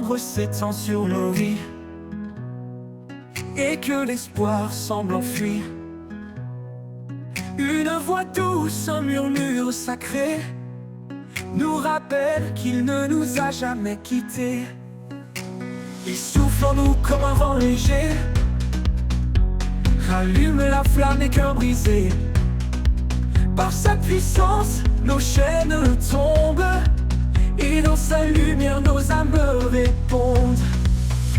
l'ombre s'étend sur nos vies et que l'espoir semble enfui. Une voix douce, un murmure sacré nous rappelle qu'il ne nous a jamais quittés. Il souffle en nous comme un vent léger, rallume la flamme des cœurs brisés. Par sa puissance, nos chaînes tombent, et dans sa lumière, nos âmes répondent.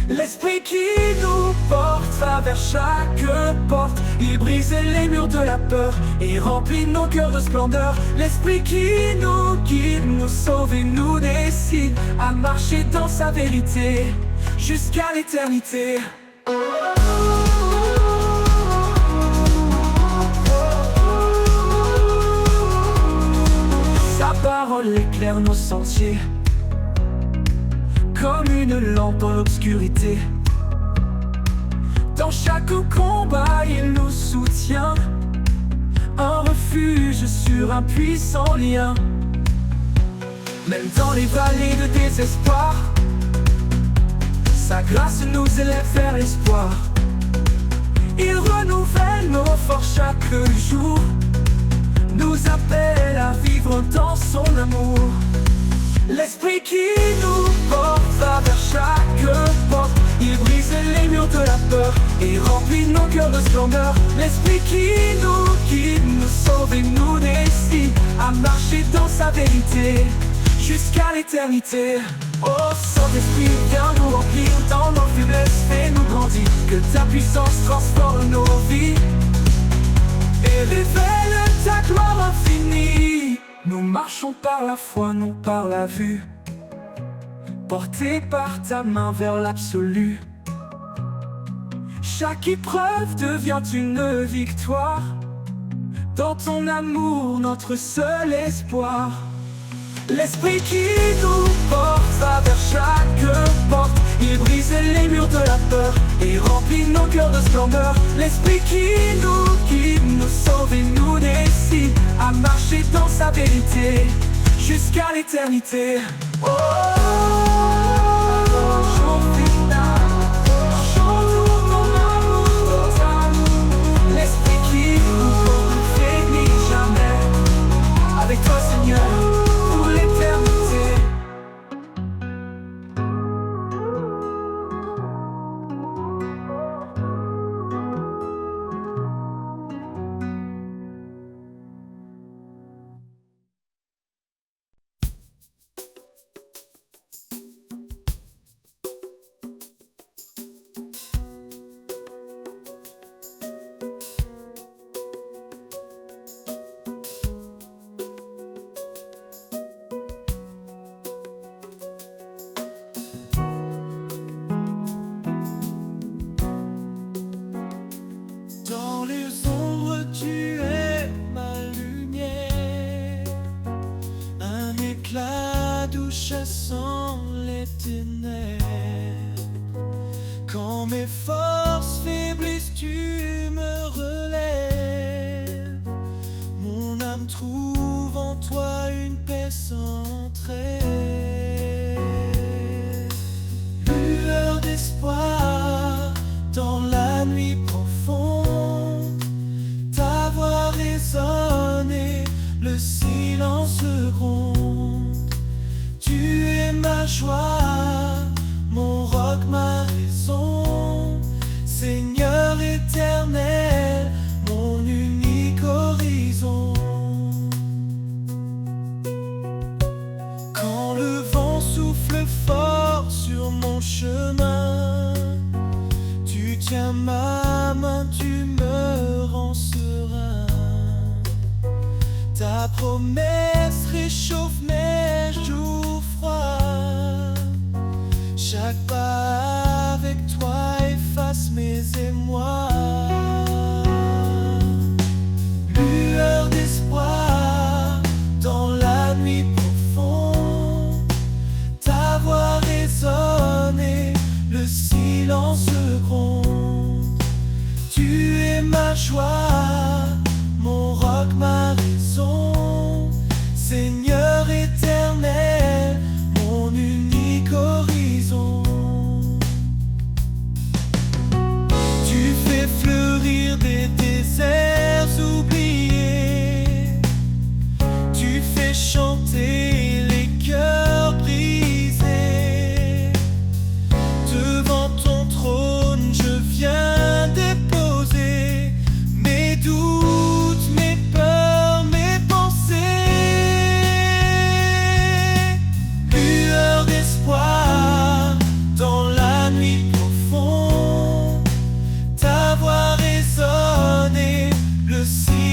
L'esprit qui nous porte va vers chaque porte. Il brise les murs de la peur et remplit nos cœurs de splendeur. L'esprit qui nous guide, nous sauve et nous décide à marcher dans sa vérité jusqu'à l'éternité. Sa parole éclaire nos sentiers comme une lampe dans l'obscurité. Dans chaque combat, il nous soutient, un refuge sur un puissant lien. Même dans les vallées de désespoir, sa grâce nous élève vers l'espoir. Il renouvelle nos forces chaque jour, nous appelle à vivre dans son amour. L'esprit qui nous porte va vers chaque porte. Il brise les murs de la peur et remplit nos cœurs de splendeur. L'esprit qui nous guide, nous sauve et nous décide à marcher dans sa vérité jusqu'à l'éternité. Oh Saint-Esprit, viens nous remplir dans nos faiblesses, fais-nous grandir. Que ta puissance transforme nos vies et révèle ta gloire infinie. Nous marchons par la foi, non par la vue, portés par ta main vers l'absolu. Chaque épreuve devient une victoire, dans ton amour, notre seul espoir. L'esprit qui nous porte va vers chaque porte. Il brise les murs de la peur et remplit nos cœurs de splendeur. L'esprit qui nous guide, nous sauve et nous décide à marcher dans sa vérité jusqu'à l'éternité. Oh, jour final, chantons ton amour, l'esprit qui nous porte ne faiblit jamais. Avec toi Seigneur, pour l'éternité. Dans les ombres, tu es ma lumière, un éclat doux chassant les ténèbres. Quand mes forces faiblissent, tu me relèves. Mon âme trouve en toi une paix sans trêve. Lueur d'espoir dans la nuit profonde, ta voix résonne et le silence gronde. Tu es ma joie, mon roc, ma raison, Seigneur éternel, mon unique horizon. Quand le vent souffle fort sur mon chemin, tu tiens ma main, tu me rends serein. Ta promesse réchauffe mes jours froids. Chaque pas avec toi efface mes émois. Lueur d'espoir dans la nuit profonde, ta voix résonne et le silence gronde. Tu es ma joie, mon roc, ma raison, Seigneur éternel, mon unique horizon.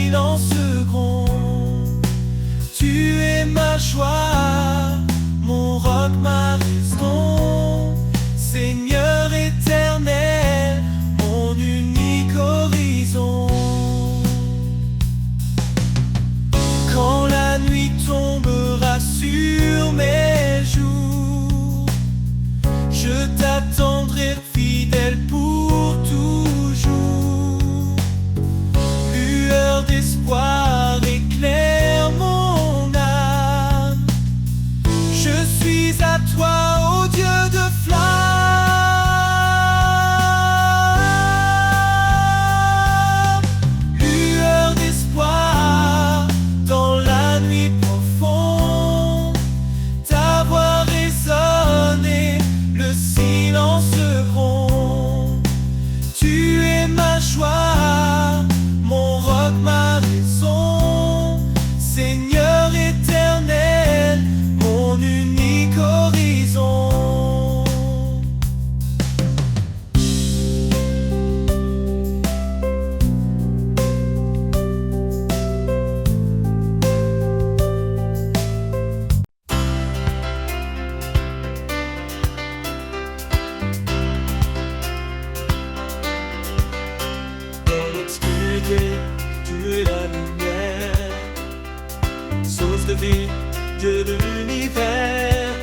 silence gronde. Tu es ma joie, mon roc, ma raison, Seigneur éternel, mon unique horizon. Quand la nuit tombera sur mes jours, je t'attendrai fidèle pour toujours. Lueur d'espoir éclaire mon âme, je suis à toi, ô Dieu de flamme. Lueur d'espoir dans la nuit profonde, ta voix résonne, le silence gronde. Tu es ma joie, mon roc, ma raison, Seigneur éternel, mon unique horizon. Dans l'obscurité, tu es la lumière, source de vie, Dieu de l'univers.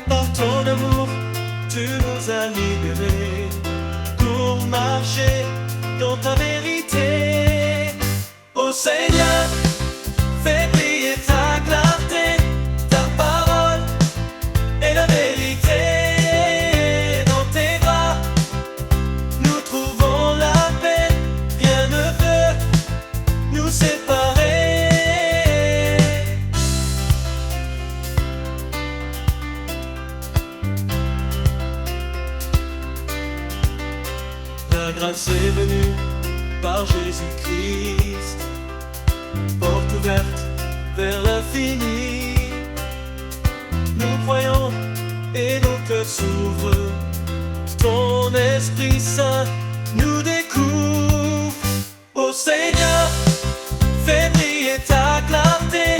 Par ton amour, tu nous as libérés pour marcher dans ta vérité. Ô Seigneur, fais briller ta clarté, ta parole est la vérité. Dans tes bras, nous trouvons la paix, rien ne peut nous séparer. La grâce est venue par Jésus-Christ, porte ouverte vers l'infini. Nous croyons et nos cœurs s'ouvrent, ton Esprit Saint nous découvre. Ô Seigneur, fais briller ta clarté,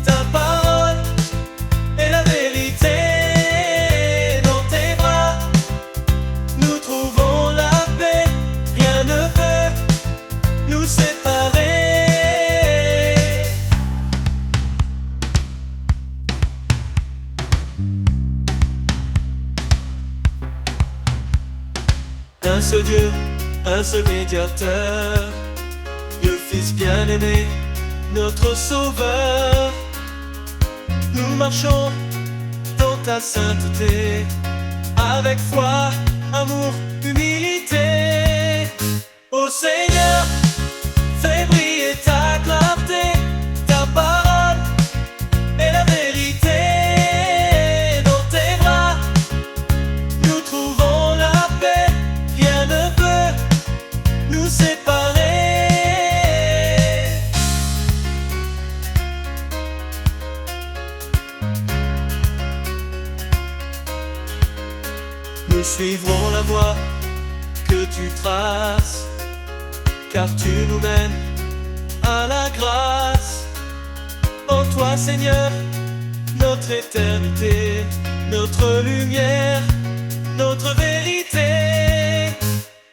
ta parole est la vérité. Dans tes bras, nous trouvons la paix, rien ne peut nous séparer. Un seul Dieu, un seul médiateur, le Fils bien-aimé, notre Sauveur. Nous marchons dans ta sainteté, avec foi, amour, humilité. Ô Seigneur, fais briller ta clarté, ta parole est la vérité. Dans tes bras, nous trouvons la paix, rien ne peut nous séparer. Nous suivrons la voie que tu traces, car tu nous mènes à la grâce. En toi, Seigneur, notre éternité, notre lumière, notre vérité.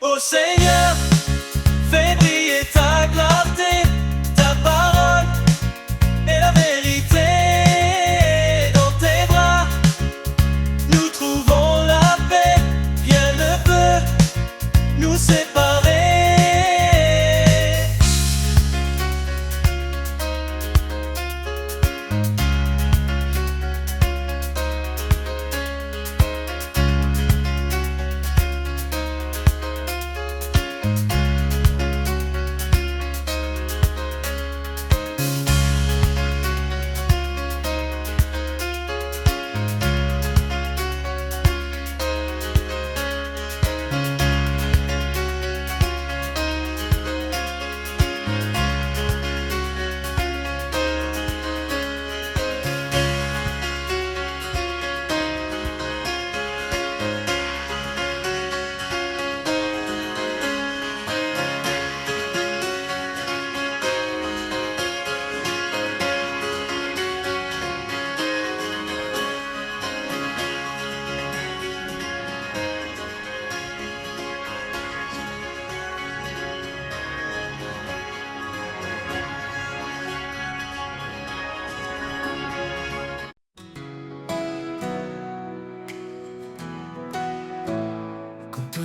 Ô Seigneur, fais briller ta clarté, ta parole est la vérité. Dans tes bras, nous trouvons la paix, rien ne peut nous séparer.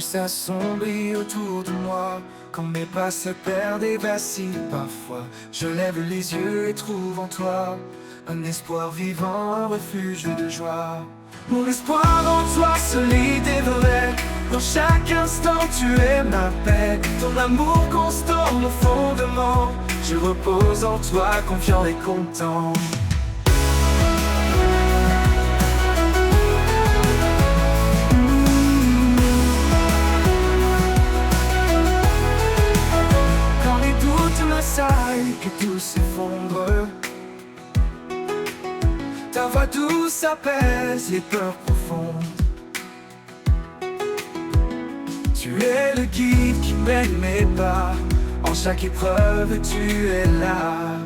tout s'assombrit autour de moi. Quand mes pas se perdent et vacillent parfois, je lève les yeux et trouve en toi un espoir vivant, un refuge de joie. Mon espoir en toi, solide et vrai. Dans chaque instant, tu es ma paix. Ton amour constant, mon fondement. Je repose en toi, confiant et content. Quand les doutes m'assaillent, que tout s'effondre, ta voix douce apaise les peurs profondes. Tu es le guide qui mène mes pas. En chaque épreuve, tu es là.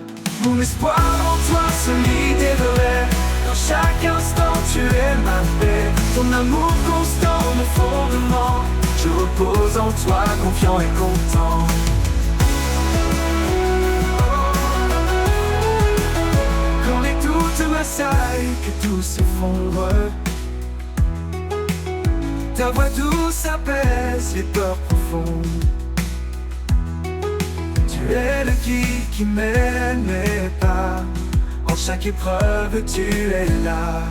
Mon espoir en toi, solide et vrai. Dans chaque instant, tu es ma paix. Ton amour constant, mon fondement. Je repose en toi, confiant et content. Quand les doutes m'assaillent, que tout s'effondre, ta voix douce apaise les peurs profondes. Tu es le guide qui mène mes pas. En chaque épreuve, tu es là.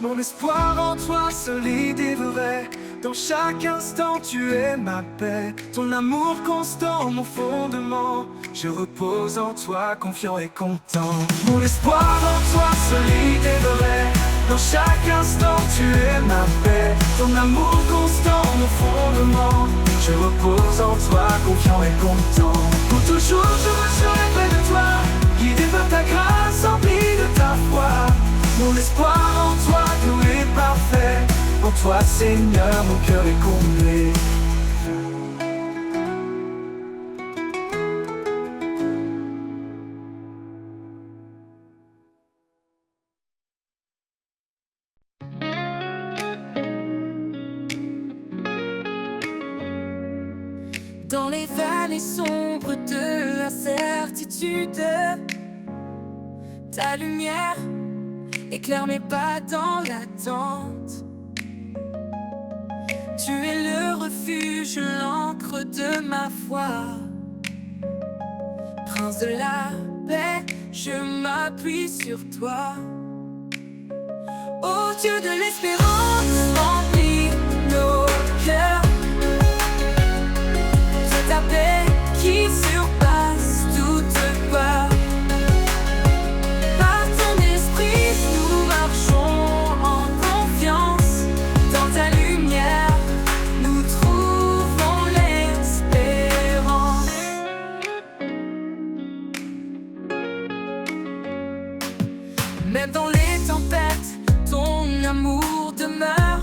Mon espoir en toi, solide et vrai. Dans chaque instant, tu es ma paix. Ton amour constant, mon fondement. Je repose en toi, confiant et content. Mon espoir en toi, solide et vrai. Dans chaque instant, tu es ma paix. Ton amour constant, mon fondement. Je repose en toi, confiant et content. Pour toujours, je serai près de toi, guidé par ta grâce, empli de ta foi. Mon espoir en toi, doux et parfait. En toi, Seigneur, mon cœur est comblé. Dans les vallées sombres de l'incertitude, ta lumière éclaire mes pas dans l'attente. Tu es le refuge, l'encre de ma foi. Prince de la paix, je m'appuie sur toi. Ô Dieu de l'espérance, remplis nos cœurs de ta paix qui surpasse toute peur. Par ton esprit, nous marchons en confiance. Dans ta lumière, nous trouvons l'espérance. Même dans les tempêtes, ton amour demeure.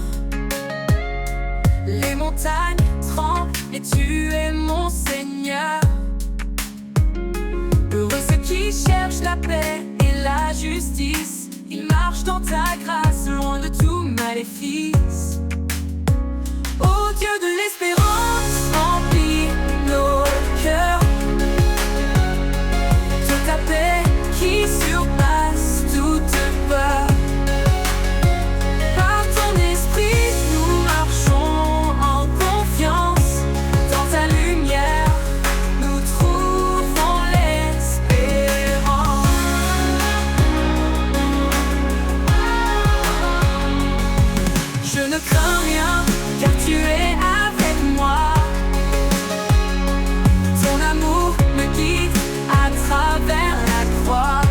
Les montagnes tremblent et tu es mon Seigneur. Heureux ceux qui cherchent la paix et la justice. Ils marchent dans ta grâce, loin de tout maléfice. Ô Dieu de l'espérance, remplis nos cœurs de ta paix qui surpasse toute peur. Par ton esprit, nous marchons en confiance. Dans ta lumière, nous trouvons l'espérance. Je ne crains rien, car tu es avec moi. Ton amour me guide à travers la croix.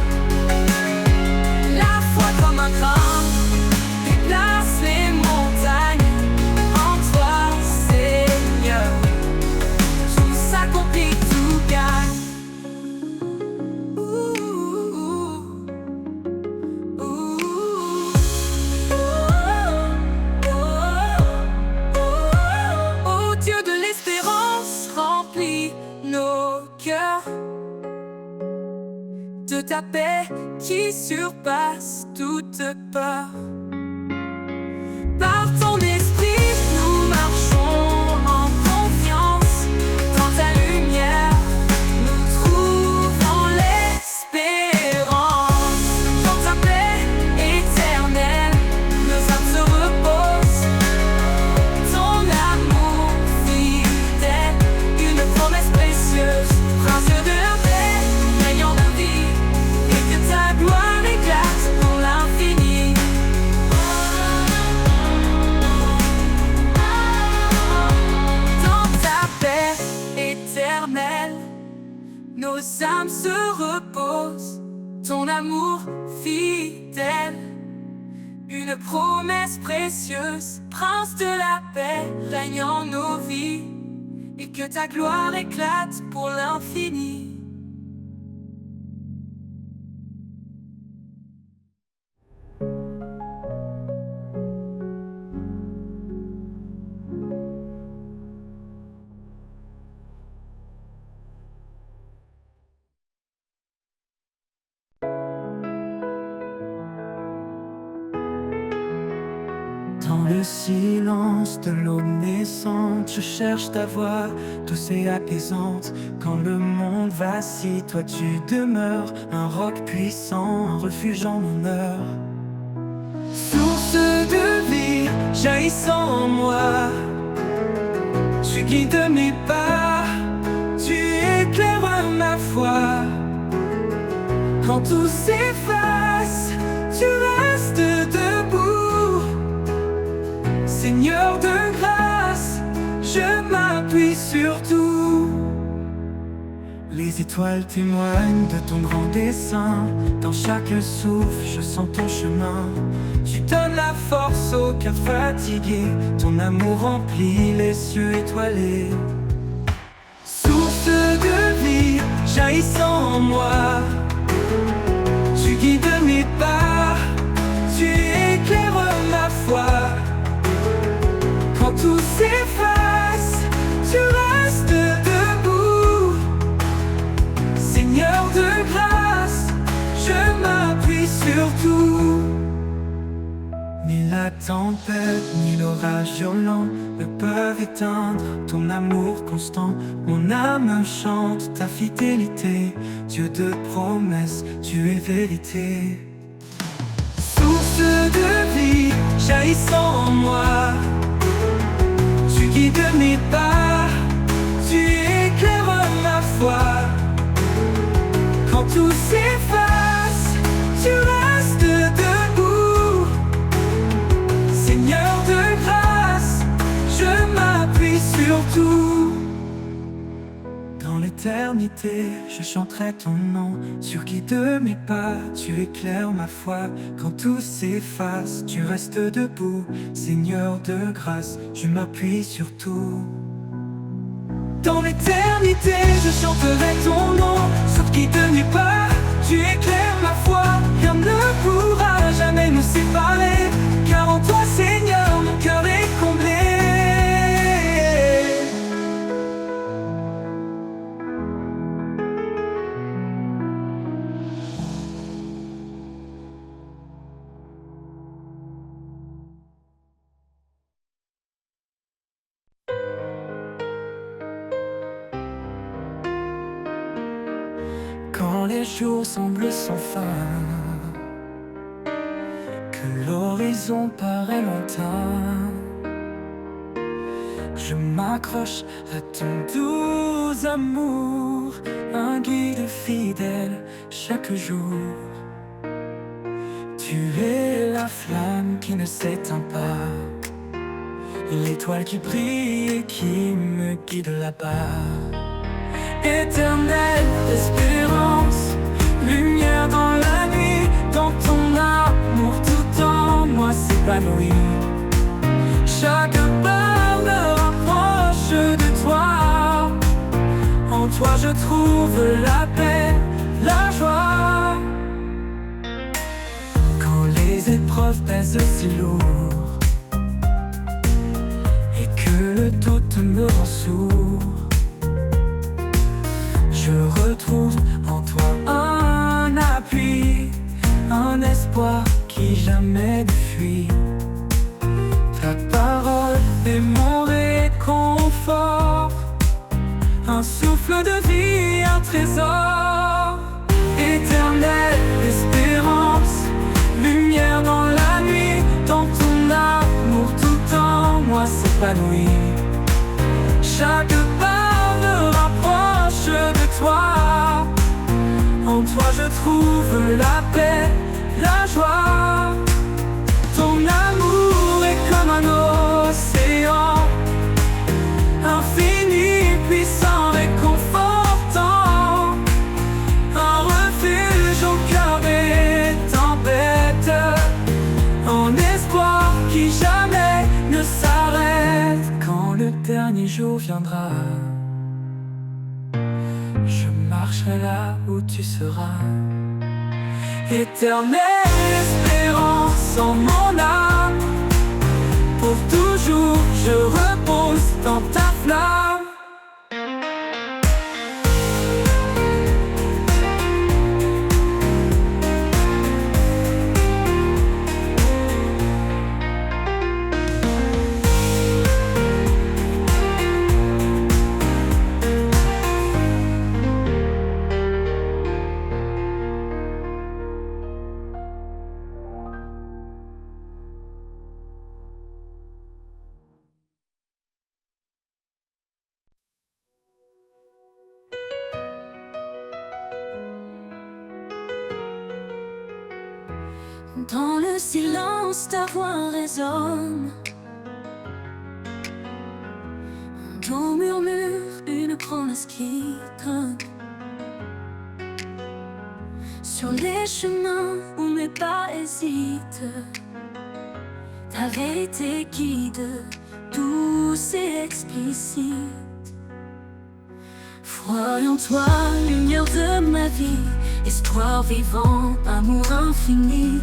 La foi comme un grain déplace les montagnes. En toi, Seigneur, tout s'accomplit, tout gagne. Ô Dieu de l'espérance, remplis nos cœurs de ta paix qui surpasse toute peur. Par ton esprit, nous marchons en confiance. Dans ta lumière, nous trouvons l'espérance. Dans ta paix éternelle, nos âmes se reposent. Ton amour se repose. Ton amour fidèle, une promesse précieuse. Prince de la paix, règne en nos vies, et que ta gloire éclate pour l'infini. Dans le silence de l'aube naissante, je cherche ta voix douce et apaisante. Quand le monde vacille, toi tu demeures, un roc puissant, un refuge en mon heure. Source de vie, jaillissant en moi, tu guides mes pas, tu éclaires ma foi. Quand tout s'efface, tu restes debout. Seigneur de grâce, je m'appuie sur tout. Les étoiles témoignent de ton grand dessein. Dans chaque souffle, je sens ton chemin. Tu donnes la force au cœur fatigué. Ton amour remplit les cieux étoilés. Source de vie, jaillissant en moi, tu guides mes pas, tu éclaires ma foi. Quand tout s'efface, tu restes debout. Seigneur de grâce, je m'appuie sur tout. Ni la tempête, ni l'orage violent ne peuvent éteindre ton amour constant. Mon âme chante ta fidélité. Dieu de promesses, tu es vérité. Source de vie, jaillissant en moi, tu guides mes pas, tu éclaires ma foi. Quand tout s'efface, tu restes debout. Seigneur de grâce, je m'appuie sur tout. Dans l'éternité, je chanterai ton nom. Sur qui de mes pas, tu éclaires ma foi. Quand tout s'efface, tu restes debout. Seigneur de grâce, je m'appuie sur tout. Dans l'éternité, je chanterai ton nom. Sur qui de mes pas, tu éclaires ma foi. Rien ne pourra jamais nous séparer, car en toi, Seigneur, mon cœur est comblé. Quand les jours semblent sans fin, que l'horizon paraît lointain, je m'accroche à ton doux amour, un guide fidèle chaque jour. Tu es la flamme qui ne s'éteint pas, l'étoile qui brille et qui me guide là-bas. Éternelle espérance, lumière dans la nuit, dans ton amour tout en moi s'épanouit. Chaque pas me rapproche de toi, en toi je trouve la paix, la joie. Quand les épreuves pèsent si lourd, et que le doute me rend sourd, je retrouve en toi un appui, un espoir qui jamais ne fuit. Ta parole est mon réconfort, un souffle de vie, un trésor. Éternelle espérance, lumière dans la nuit, dans ton amour tout en moi s'épanouit. Chaque pas me rapproche de toi, en toi je trouve la paix, la joie. Ton amour est comme un océan, infini, puissant, réconfortant, jour viendra, je marcherai là où tu seras. Éternelle espérance en mon âme, pour toujours je repose dans ta flamme. Dans le silence, ta voix résonne. Ton murmure, une promesse qui donne. Sur les chemins où mes pas hésitent, ta vérité guide, douce et explicite. Foi en toi, lumière de ma vie, espoir vivant, amour infini.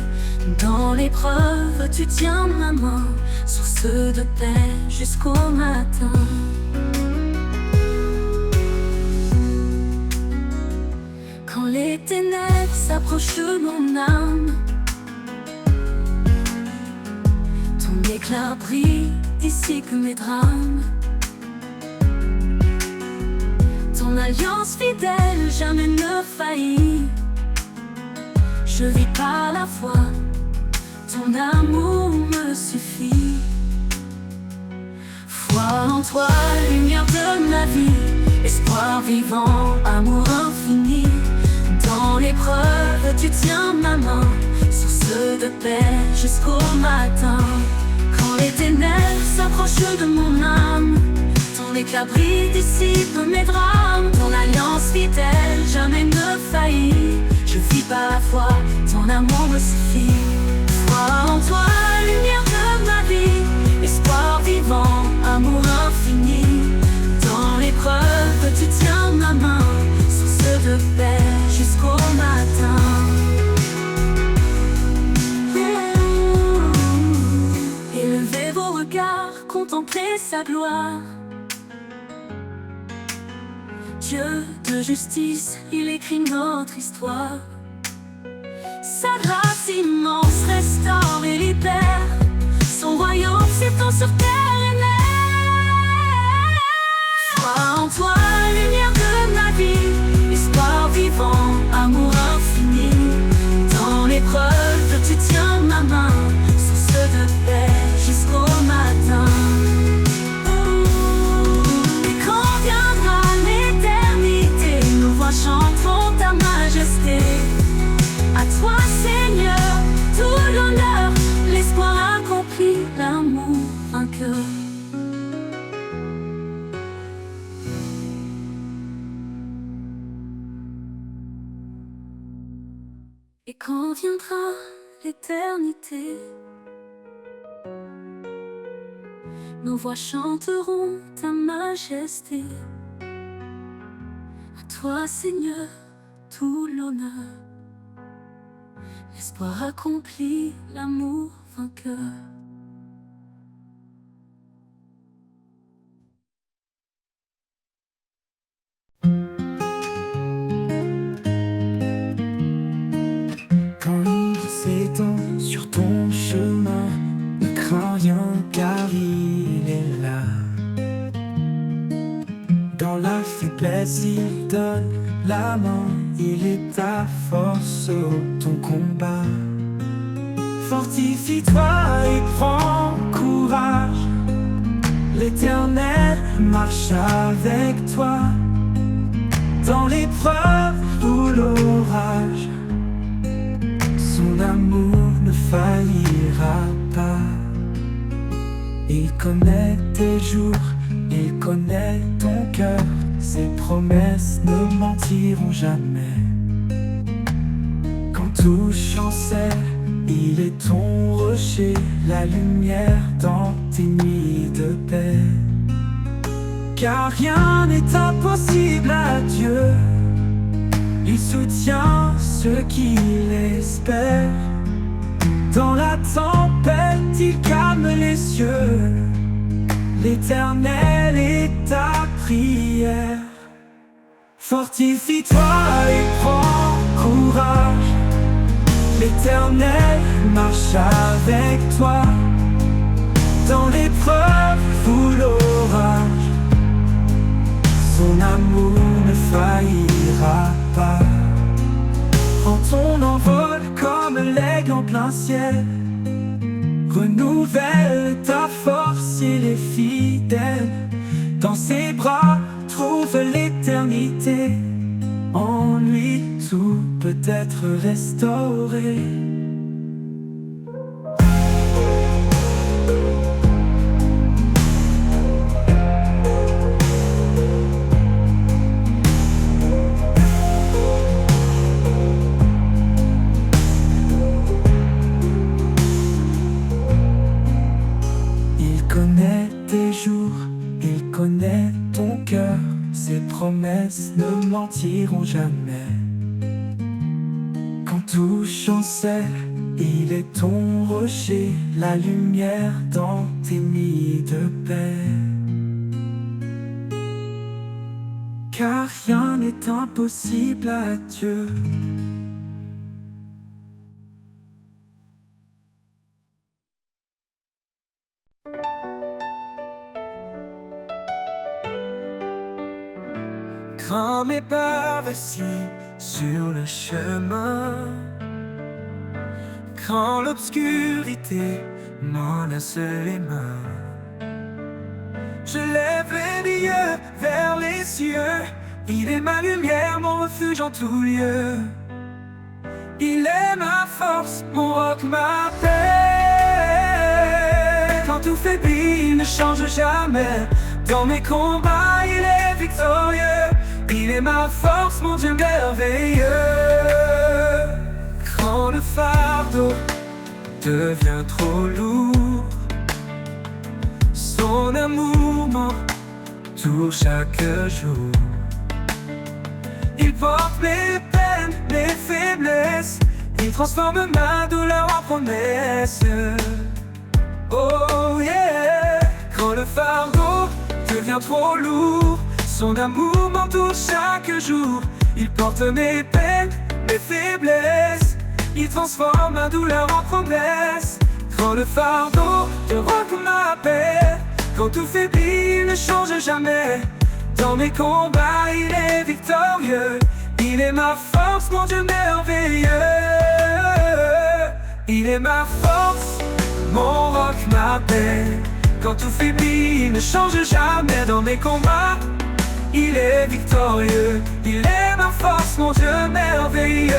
Dans l'épreuve, tu tiens ma main, source de paix jusqu'au matin. Quand les ténèbres s'approchent de mon âme, ton éclat brille, dissipe mes drames. Ton alliance fidèle jamais ne faillit. Je vis par la foi, ton amour me suffit. Foi en toi, lumière de ma vie, espoir vivant, amour infini. Dans l'épreuve, tu tiens ma main, source de paix jusqu'au matin. Quand les ténèbres s'approchent de mon âme, ton éclat brille, dissipe mes drames. Ton alliance fidèle jamais ne faillit. Je vis par la foi, ton amour me suffit. Foi en toi, lumière de ma vie, espoir vivant, amour infini. Dans l'épreuve, tu tiens ma main, source de paix jusqu'au matin. Élevez vos regards, contemplez sa gloire. Dieu de justice, il écrit notre histoire. Sa grâce immense restaure et libère. Son royaume s'étend sur terre et mer. Foi en toi, lumière de ma vie, espoir vivant, amour infini. Dans l'épreuve, tu tiens ma main, source de paix jusqu'au matin. Chantons ta majesté. À toi, Seigneur, tout l'honneur, l'espoir accompli, l'amour vainqueur. Et quand viendra l'éternité, nos voix chanteront ta majesté. Toi, Seigneur, tout l'honneur, l'espoir accompli, l'amour vainqueur. Quand il s'étend sur ton chemin, ne crains rien car il est là. Dans la faiblesse, il donne la main, il est ta force au ton combat. Fortifie-toi et prends courage, l'Éternel marche avec toi. Dans l'épreuve ou l'orage, son amour ne faillira pas. Il connaît tes jours, il connaît ton cœur, ses promesses ne mentiront jamais. Quand tout chancelle, il est ton rocher, la lumière dans tes nuits de paix. car rien n'est impossible à Dieu. Il soutient ceux qui l'espèrent. Dans la tempête, il calme les cieux. L'Éternel est ta prière. Fortifie-toi et prends courage. L'Éternel marche avec toi. Dans l'épreuve ou l'orage, son amour ne faillira pas. Prends ton envol comme l'aigle en plein ciel. Renouvelle ta force, il est fidèle. Dans ses bras, trouve l'éternité. En lui, tout peut être restauré. Il connaît tes jours, il connaît ton cœur. Ses promesses ne mentiront jamais. Quand tout chancelle, il est ton rocher, la lumière dans tes nuits de paix. Car rien n'est impossible à Dieu. Quand mes pas vacillent sur le chemin, quand l'obscurité menace les mains, je lève les yeux vers les cieux. Il est ma lumière, mon refuge en tout lieu. Il est ma force, mon roc, ma paix. Quand tout faiblit, il ne change jamais. Dans mes combats, il est victorieux. Il est ma force, mon Dieu merveilleux. Quand le fardeau devient trop lourd, son amour m'entoure chaque jour. Il porte mes peines, mes faiblesses. Il transforme ma douleur en promesse. Oh yeah. Quand le fardeau devient trop lourd, son amour m'entoure chaque jour. Il porte mes peines, mes faiblesses. Il transforme ma douleur en promesse. Quand le fardeau te recouvre ma paix, quand tout faiblit, il ne change jamais. Dans mes combats, il est victorieux. Il est ma force, mon Dieu merveilleux. Il est ma force, mon roc, ma paix. Quand tout faiblit, il ne change jamais. Dans mes combats, il est victorieux. Il est ma force, mon Dieu merveilleux.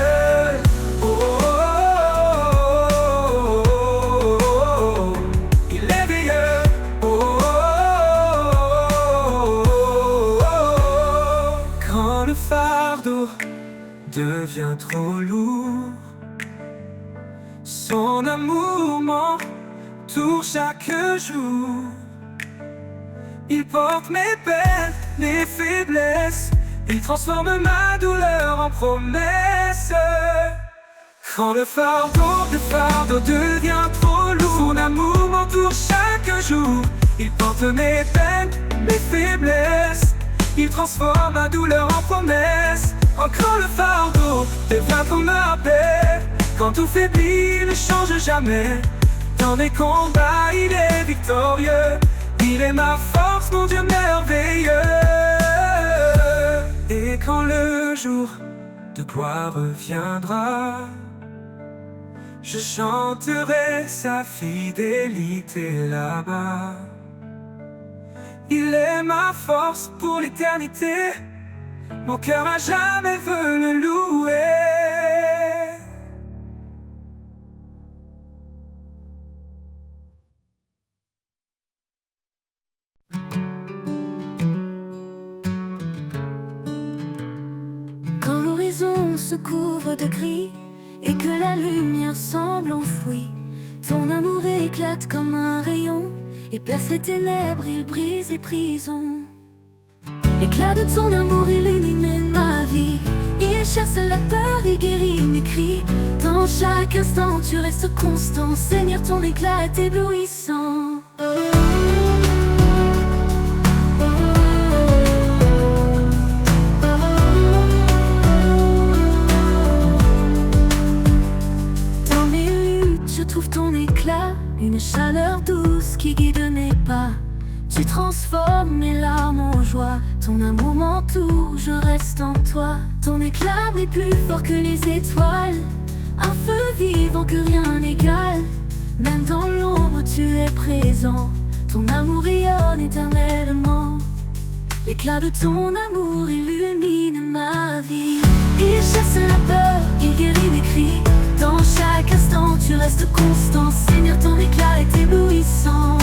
Oh, oh, oh, oh, oh. Il est veilleux. Oh, oh, oh, oh. Quand le fardeau devient trop lourd, son amour m'entoure chaque jour. Il porte mes peines, mes faiblesses. Il transforme ma douleur en promesse. Quand le fardeau devient trop lourd, son amour m'entoure chaque jour. Il porte mes peines, mes faiblesses. Il transforme ma douleur en promesse. Quand le fardeau devient trop ma paix, quand tout faiblit, il ne change jamais. Dans mes combats, il est victorieux. Il est ma force, mon Dieu merveilleux. Et quand le jour de gloire reviendra, je chanterai sa fidélité là-bas. Il est ma force pour l'éternité. Mon cœur à jamais veut le louer. Quand l'horizon se couvre de gris et que la lumière semble enfouie, ton amour éclate comme un rayon et perce les ténèbres, il brise les prisons. L'éclat de ton amour illumine ma vie. Il chasse la peur et guérit mes cris. Dans chaque instant tu restes constant. Seigneur, ton éclat est éblouissant. Dans mes luttes je trouve ton éclat, une chaleur douce qui guide mes pas. Tu transformes mes larmes en joie. Ton amour m'entoure, je reste en toi. Ton éclat brille plus fort que les étoiles. Un feu vivant que rien n'égale. Même dans l'ombre tu es présent. Ton amour rayonne éternellement. L'éclat de ton amour illumine ma vie. Il chasse la peur, il guérit mes cris. Dans chaque instant tu restes constant. Seigneur, ton éclat est éblouissant.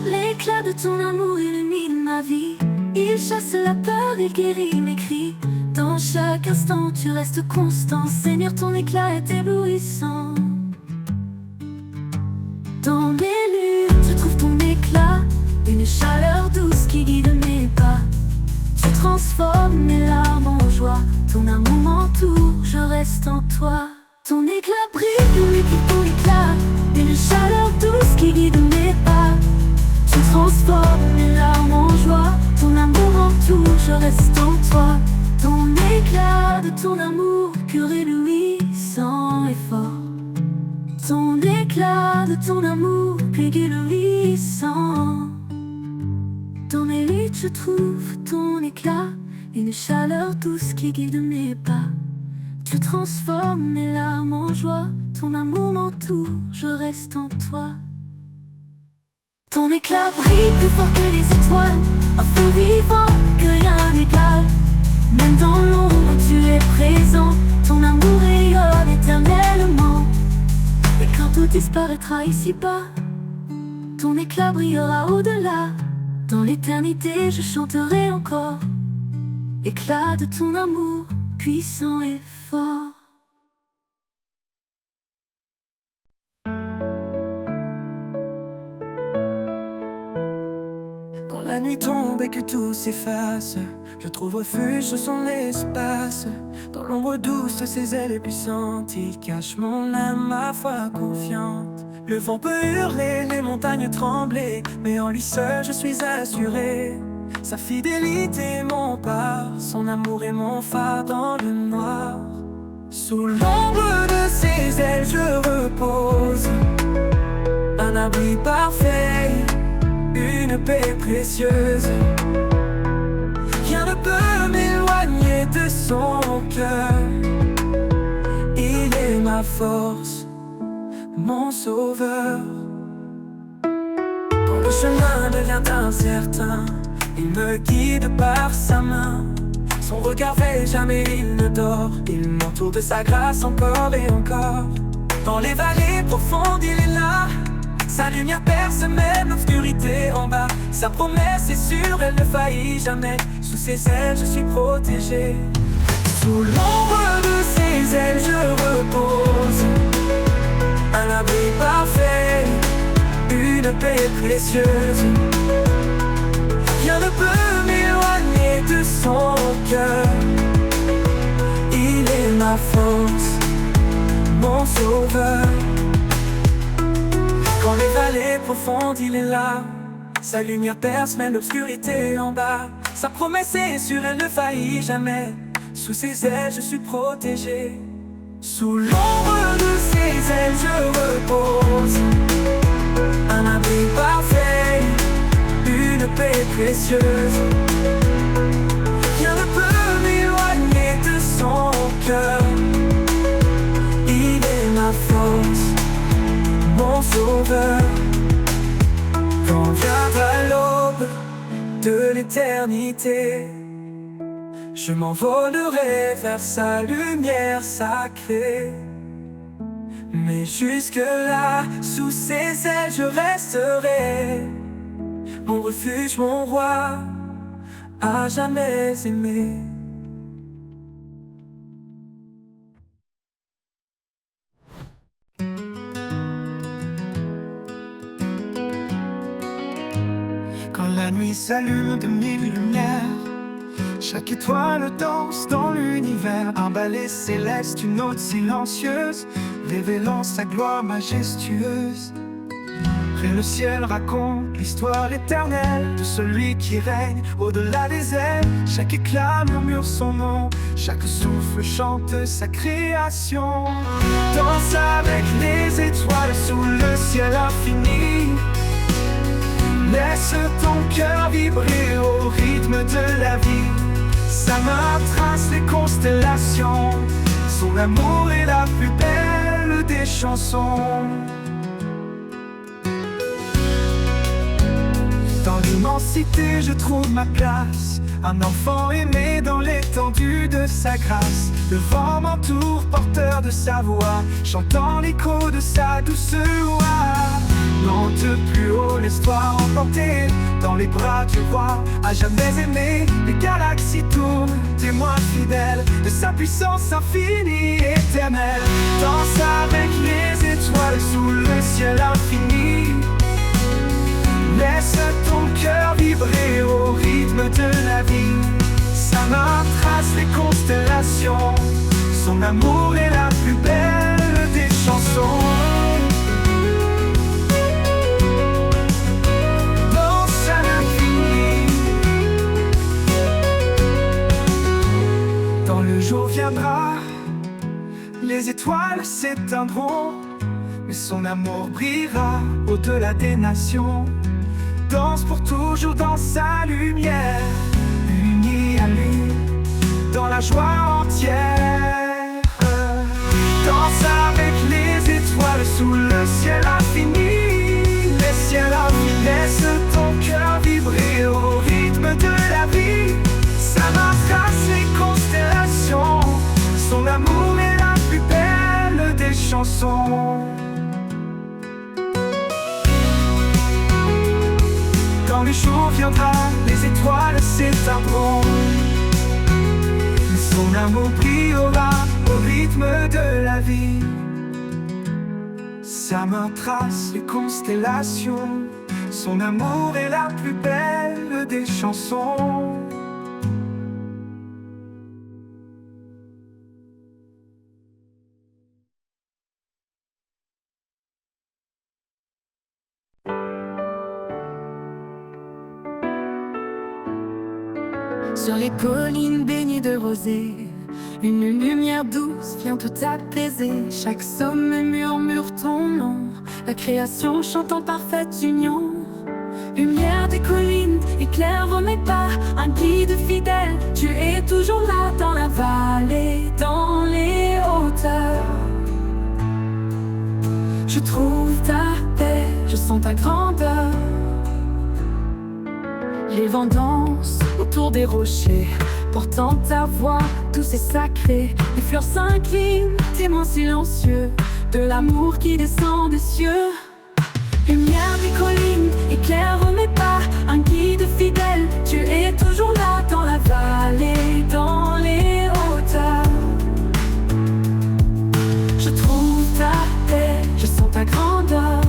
L'éclat de ton amour illumine ma vie. Il chasse la peur, il guérit mes cris. Dans chaque instant tu restes constant. Seigneur, ton éclat est éblouissant. Dans mes luttes je trouve ton éclat, une chaleur douce qui guide mes pas. Tu transformes mes larmes en joie. Ton amour m'entoure, je reste en toi. Ton éclat brille, plus ton éclat, une chaleur douce qui guide mes pas. Tu transformes mes larmes en joie. Ton amour m'entoure, je reste en toi. Ton éclat de ton amour pur et éblouissant et fort. Ton éclat de ton amour pur et éblouissant. Dans mes luttes je trouve ton éclat, une chaleur douce qui guide mes pas. Tu transformes mes larmes en joie. Ton amour m'entoure, je reste en toi. Ton éclat brille plus fort que les étoiles. Un feu vivant que rien n'égale. Même dans l'ombre tu es présent. Ton amour rayonne éternellement. Et quand tout disparaîtra ici-bas, ton éclat brillera au-delà. Dans l'éternité je chanterai encore. Éclat de ton amour puissant et fort. Quand la nuit tombe et que tout s'efface, je trouve refuge sur son espace. Dans l'ombre douce de ses ailes puissantes, il cache mon âme, ma foi confiante. Le vent peut hurler, les montagnes trembler, mais en lui seul je suis assuré. Sa fidélité m'empare, son amour est mon phare dans le noir. Sous l'ombre de ses ailes je repose, un abri parfait, une paix précieuse. Rien ne peut m'éloigner de son cœur. Il est ma force, mon sauveur. Quand le chemin devient incertain, il me guide par sa main. Son regard veille, jamais il ne dort. Il m'entoure de sa grâce encore et encore. Dans les vallées profondes il est là. Sa lumière perce même l'obscurité en bas. Sa promesse est sûre, elle ne faillit jamais. Sous ses ailes je suis protégé. Sous l'ombre de ses ailes je repose, un abri parfait, une paix précieuse. Rien ne peut m'éloigner de son cœur. Il est ma force, mon sauveur. Quand les vallées profondes il est là. Sa lumière perce même l'obscurité en bas. Sa promesse est sûre, elle ne faillit jamais. Sous ses ailes je suis protégé. Sous l'ombre de ses ailes je repose, un abri parfait, une paix précieuse. Rien ne peut m'éloigner de son cœur. Il est ma force, mon sauveur. Quand viendra l'aube de l'éternité, je m'envolerai vers sa lumière sacrée. Mais jusque-là, sous ses ailes je resterai, mon refuge, mon roi, à jamais aimé. Quand la nuit s'allume de mille lumières, Chaque étoile danse dans l'univers, un ballet céleste, une note silencieuse, révélant sa gloire majestueuse. Et le ciel raconte l'histoire éternelle de celui qui règne au-delà des ailes. Chaque éclat murmure son nom, chaque souffle chante sa création. Danse avec les étoiles sous le ciel infini. Laisse ton cœur vibrer au rythme de la vie. Sa main trace les constellations, son amour est la plus belle des chansons. Dans l'immensité je trouve ma place, un enfant aimé dans l'étendue de sa grâce. Le vent m'entoure, porteur de sa voix, chantant l'écho de sa douce voix. Monte plus haut, laisse-toi emporter dans les bras du roi, à jamais aimé. Les galaxies tournent, témoins fidèles de sa puissance infinie et éternelle. Danse avec les étoiles sous le ciel infini. Laisse ton cœur vibrer au rythme de la vie. Sa main trace les constellations, son amour est la plus belle des chansons. Danse à l'infini. Quand le jour viendra, les étoiles s'éteindront, mais son amour brillera au-delà des nations. Danse pour toujours dans sa lumière, unis à lui, dans la joie entière. Danse avec les étoiles sous le ciel infini. Les ciels infinis, laisse ton cœur vibrer au rythme de la vie. Sa main trace les constellations, son amour est la plus belle des chansons. Quand le jour viendra, les étoiles s'éteindront, mais son amour brillera au rythme de la vie. Sa main trace les constellations, son amour est la plus belle des chansons. Sur les collines baignées de rosée, une lumière douce vient tout apaiser. Chaque sommet murmure ton nom, la création chante en parfaite union. Lumière des collines, éclaire mes pas, un guide fidèle. Tu es toujours là dans la vallée, dans les hauteurs. Je trouve ta paix, je sens ta grandeur. Les vents dansent autour des rochers, portant ta voix, douce et sacrée. Les fleurs s'inclinent, témoins silencieux de l'amour qui descend des cieux. Lumière des collines, éclaire mes pas, un guide fidèle. Tu es toujours là dans la vallée, dans les hauteurs. Je trouve ta paix, je sens ta grandeur.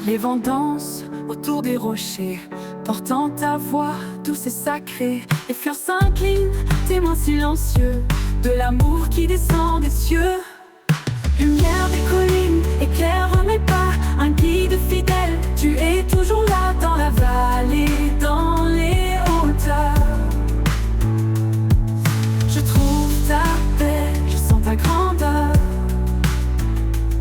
Les vents dansent autour des rochers, portant ta voix, douce et sacrée. Les fleurs s'inclinent, témoins silencieux de l'amour qui descend des cieux. Lumière des collines, éclaire mes pas, un guide fidèle. Tu es toujours là dans la vallée, dans les hauteurs. Je trouve ta paix, je sens ta grandeur.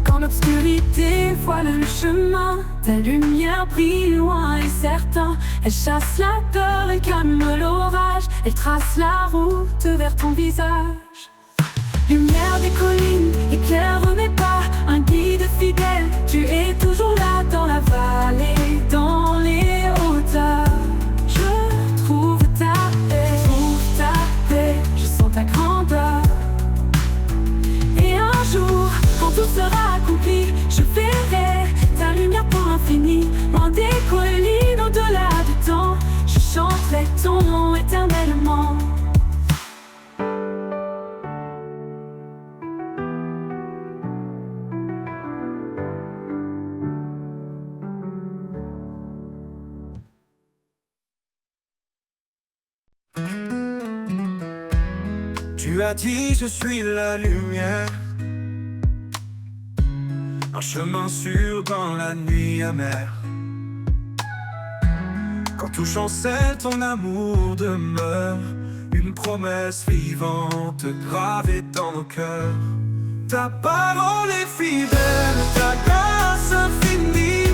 Quand l'obscurité voile le chemin, ta lumière brille loin et certain. Elle chasse la peur et calme l'orage. Elle trace la route vers ton visage. Lumière des collines, éclaire mes pas, un guide fidèle. Tu es toujours là dans la vallée, dans les hauteurs. Je trouve ta paix, je sens ta grandeur. Et un jour, quand tout sera accompli, je verrai ta lumière pour l'infini. Loin des collines, au-delà du temps, je chanterai ton nom éternellement. Tu as dit je suis la lumière, un chemin sûr dans la nuit amère. Quand tout chancelle, ton amour demeure, une promesse vivante gravée dans nos cœurs. Ta parole est fidèle, ta grâce infinie,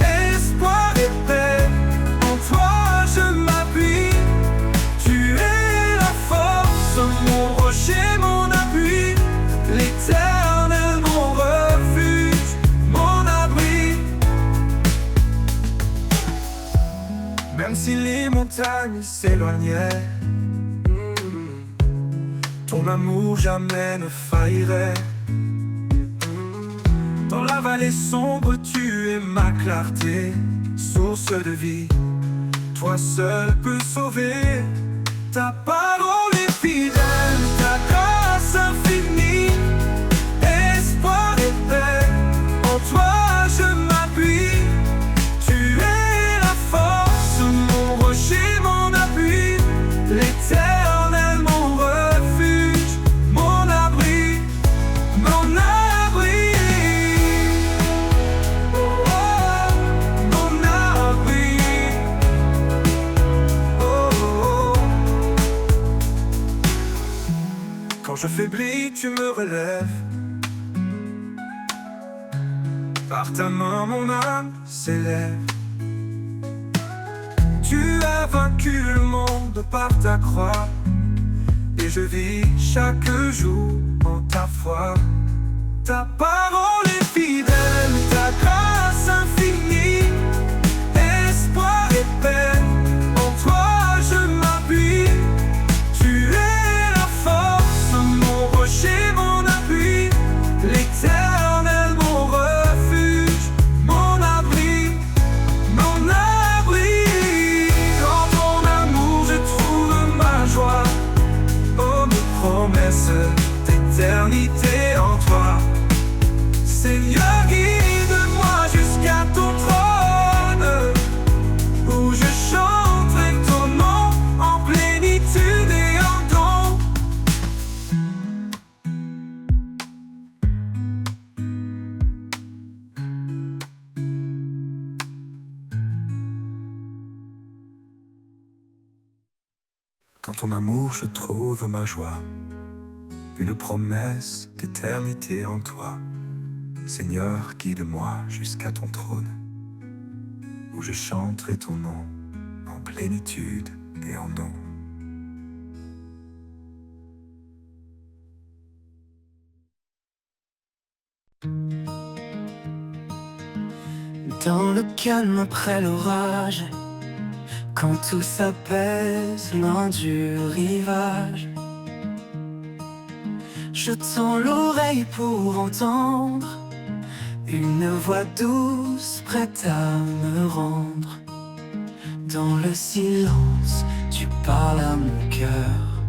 espoir et paix, en toi je m'appuie. Tu es la force, mon rocher, mon appui, l'éternel, mon refuge, mon abri. Même si les montagnes s'éloignaient, ton amour jamais ne faillirait. Dans la vallée sombre, tu es ma clarté, source de vie, toi seul peux sauver. Ta parole est fidèle, ta grâce infinie, espoir et paix, en toi je m'appuie. Tu es la force, mon rocher, mon appui, l'éternel, mon refuge, mon abri, mon abri. Oh, mon abri. Oh, oh. Quand je faiblis, tu me relèves. Par ta main, mon âme s'élève. Tu as vaincu le monde par ta croix, et je vis chaque jour en ta foi. Ta parole est fidèle, ta grâce infinie, espoir et paix, en toi je m'appuie. Tu es la force, mon rocher, mon appui, l'éternel, mon refuge, mon abri, mon abri. Dans ton amour je trouve ma joie, oh mes promesses d'éternité en toi. Seigneur, guide-moi jusqu'à ton trône, où je chanterai ton nom en plénitude et en don. Dans ton amour je trouve ma joie, une promesse d'éternité en toi. Seigneur, guide-moi jusqu'à ton trône, où je chanterai ton nom en plénitude et en don. Dans le calme après l'orage, quand tout s'apaise loin du rivage, je tends l'oreille pour entendre une voix douce prête à me rendre. Dans le silence, tu parles à mon cœur,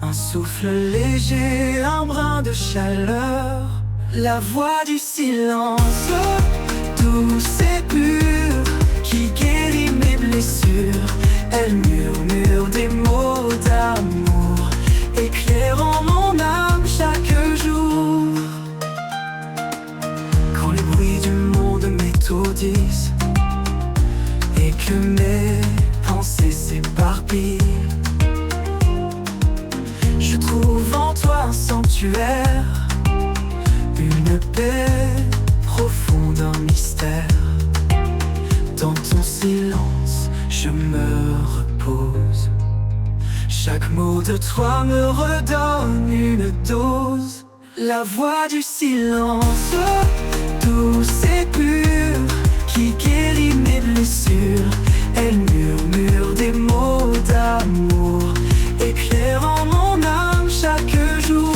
un souffle léger, un brin de chaleur. La voix du silence, douce et pure, qui guérit mes blessures. Elle murmure des mots d'amour, éclairant mon âme chaque jour. Quand les bruits du monde m'étourdissent et que mes pensées s'éparpillent, je trouve en toi un sanctuaire, une paix profonde, un mystère. Dans ton silence, je me repose. Chaque mot de toi me redonne une dose. La voix du silence, douce et pure, qui guérit mes blessures. Elle murmure des mots d'amour, éclairant mon âme chaque jour.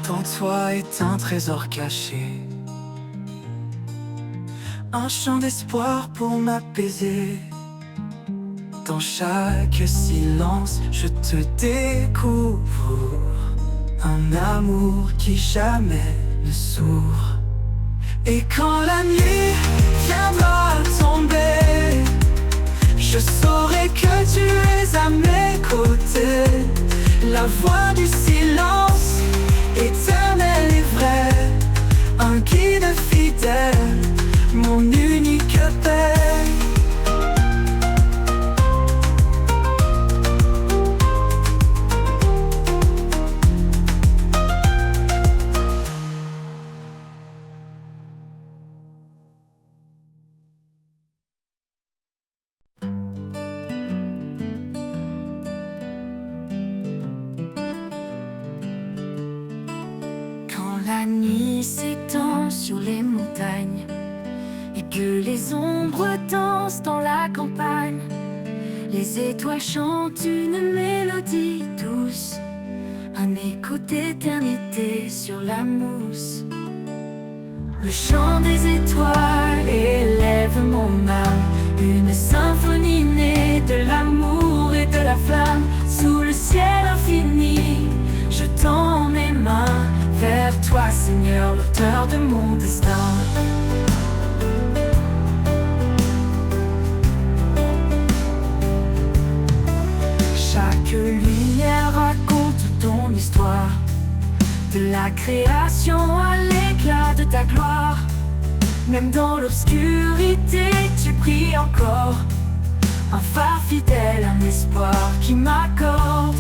Dans toi est un trésor caché, un chant d'espoir pour m'apaiser. Dans chaque silence, je te découvre, un amour qui jamais ne s'ouvre. Et quand la nuit viendra tomber, je saurai que tu es à mes côtés. La voix du silence, éternelle et vraie, un guide fidèle, mon unique paix. La nuit s'étend sur les montagnes et que les ombres dansent dans la campagne. Les étoiles chantent une mélodie douce, un écho d'éternité sur la mousse. Le chant des étoiles élève mon âme, une symphonie née de l'amour et de la flamme. Sous le ciel infini, je tends mes mains vers toi, Seigneur, l'auteur de mon destin. Chaque lumière raconte ton histoire, de la création à l'éclat de ta gloire. Même dans l'obscurité, tu brilles encore, un phare fidèle, un espoir qui m'accorde.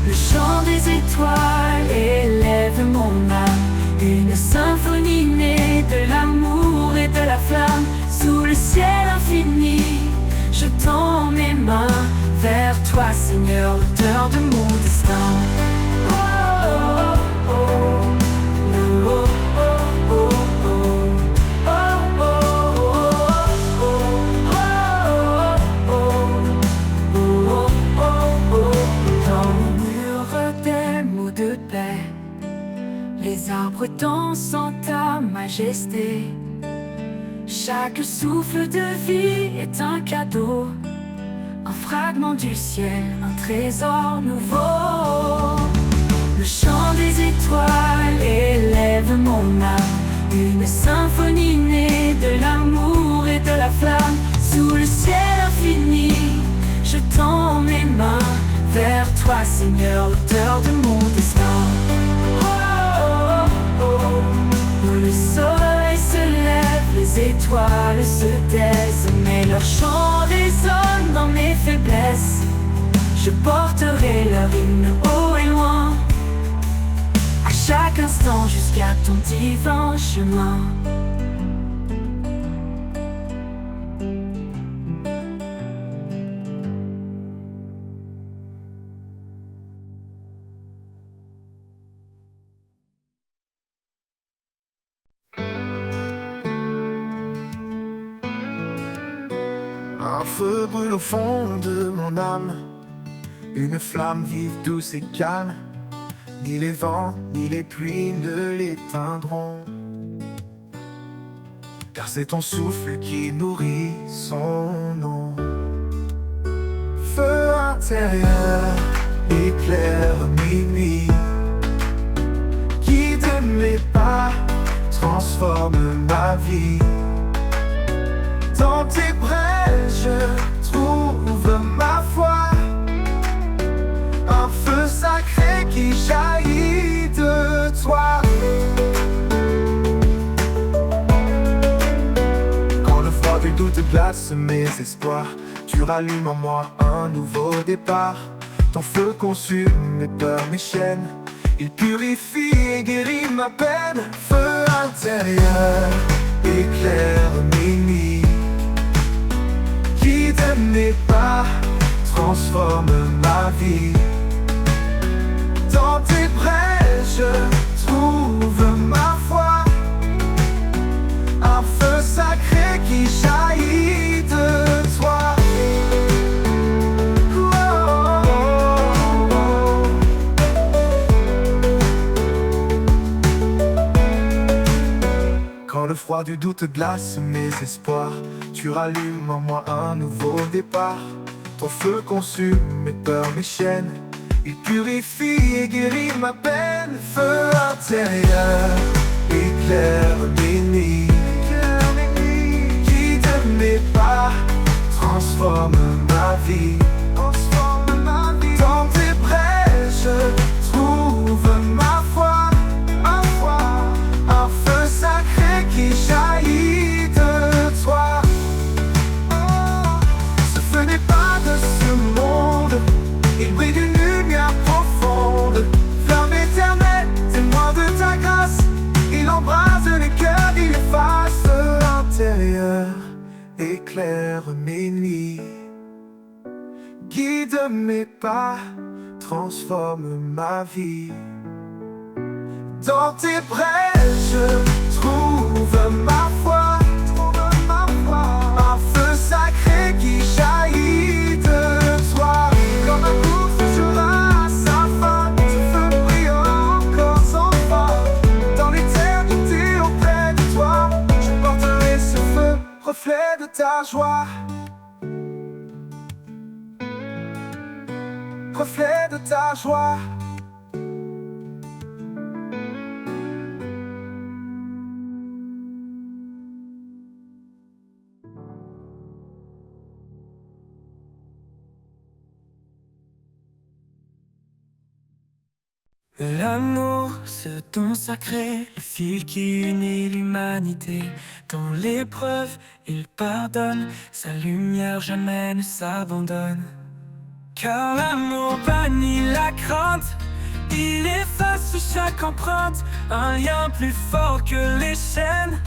Le chant des étoiles élève mon âme, une symphonie née de l'amour et de la flamme. Sous le ciel infini, je tends mes mains vers toi, Seigneur, l'auteur de mon destin. Oh, oh, oh, oh. Oh, oh, oh, oh. Oh, oh, oh, oh. Dans le mur des mots de paix, les arbres dansent en ta majesté. Chaque souffle de vie est un cadeau, un fragment du ciel, un trésor nouveau. Le chant des étoiles élève mon âme, une symphonie née de l'amour et de la flamme. Sous le ciel infini, je tends mes mains vers toi, Seigneur, l'auteur de mon destin. Oh, oh, oh. Où le soleil se lève, les étoiles se taisent, mais leur chant résonne dans mes faiblesses. Je porterai leur hymne haut et loin, à chaque instant jusqu'à ton divin chemin. Un feu brûle au fond de mon âme, une flamme vive, douce et calme. Ni les vents, ni les pluies ne l'éteindront, car c'est ton souffle qui nourrit son nom. Feu intérieur, éclaire mes nuits, guide mes pas, transforme ma vie. Dans tes braises, je trouve ma foi, un feu sacré qui jaillit de toi. Quand le froid du doute glace mes espoirs, tu rallumes en moi un nouveau départ. Ton feu consume mes peurs, mes chaînes, il purifie et guérit ma peine. Feu intérieur, éclaire mes nuits, guide mes pas, transforme ma vie. Dans tes braises, je trouve ma foi, un feu sacré qui jaillit de toi. Oh, oh, oh. Quand le froid du doute glace mes espoirs, tu rallumes en moi un nouveau départ. Ton feu consume mes peurs, mes chaînes, il purifie et guérit ma peine. Feu intérieur, éclaire mes nuits. Guide mes pas, transforme ma vie. Dans tes brèches, je trouve ma foi, un feu sacré qui jaillit de toi. Ce feu n'est pas de ce monde, il brille d'une lumière profonde. Flamme éternelle, témoin de ta grâce, il embrase les cœurs, il efface l'intérieur, éclaire mes nuits. Guide mes pas, transforme ma vie. Dans tes brèches, je trouve ma foi, un feu sacré qui jaillit de toi. Comme un cours toujours à sa fin, ce feu brille encore sans fin. Dans l'éternité auprès de toi, je porterai ce feu, reflet de ta joie. Reflet de ta joie. L'amour, ce don sacré, le fil qui unit l'humanité. Dans l'épreuve, il pardonne, sa lumière jamais ne s'abandonne. Car l'amour bannit la crainte, il efface chaque empreinte. Un lien plus fort que les chaînes,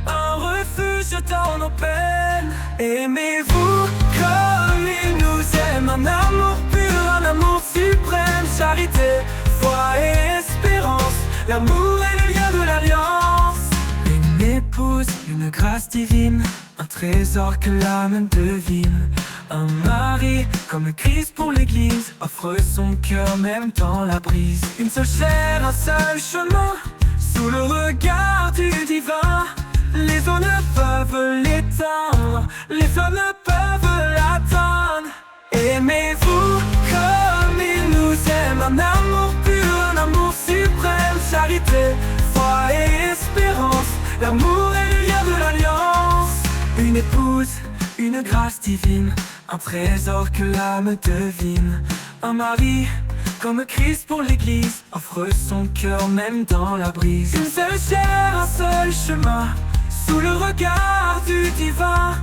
un refuge dans nos peines. Aimez-vous comme il nous aime, un amour pur, un amour suprême. Charité, foi et espérance, l'amour est le lien de l'alliance. Une épouse, une grâce divine, un trésor que l'âme devine. Un mari, comme le Christ pour l'église, offre son cœur même dans la brise. Une seule chair, un seul chemin, sous le regard du divin. Les eaux ne peuvent l'éteindre, les flammes ne peuvent l'atteindre. Aimez-vous comme il nous aime, un amour pur, un amour suprême. Charité, foi et espérance, l'amour est le lien de l'alliance. Une épouse, une grâce divine, un trésor que l'âme devine. Un mari, comme Christ pour l'église, offre son cœur même dans la brise. Une seule chair, un seul chemin, sous le regard du divin.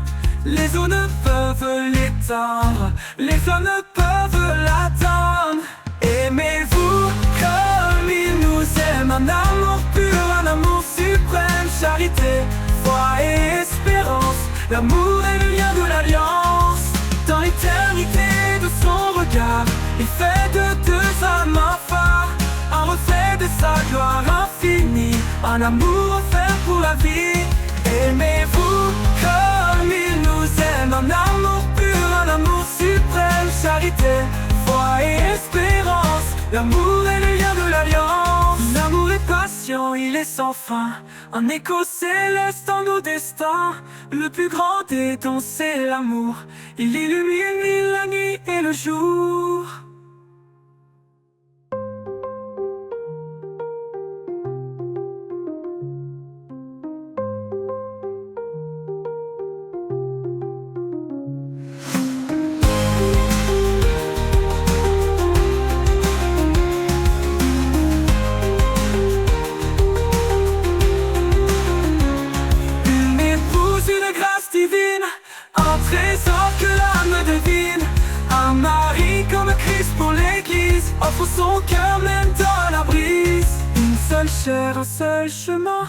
Les eaux ne peuvent l'éteindre, les flammes ne peuvent l'atteindre. Aimez-vous comme il nous aime, un amour pur, un amour suprême. Charité, foi et espérance, l'amour est le lien de l'alliance. Dans l'éternité de son regard, il fait de deux âmes un phare, un reflet de sa gloire infinie, un amour offert pour la vie. Aimez-vous comme il nous aime, un amour pur, un amour suprême. Charité, foi et espérance, l'amour est le lien de l'alliance. L'amour est patient, il est sans fin, un écho céleste dans nos destins. Le plus grand des dons, c'est l'amour, il illumine la nuit et le jour. Un trésor que l'âme devine, un mari comme Christ pour l'église, offre son cœur même dans la brise. Une seule chair, un seul chemin,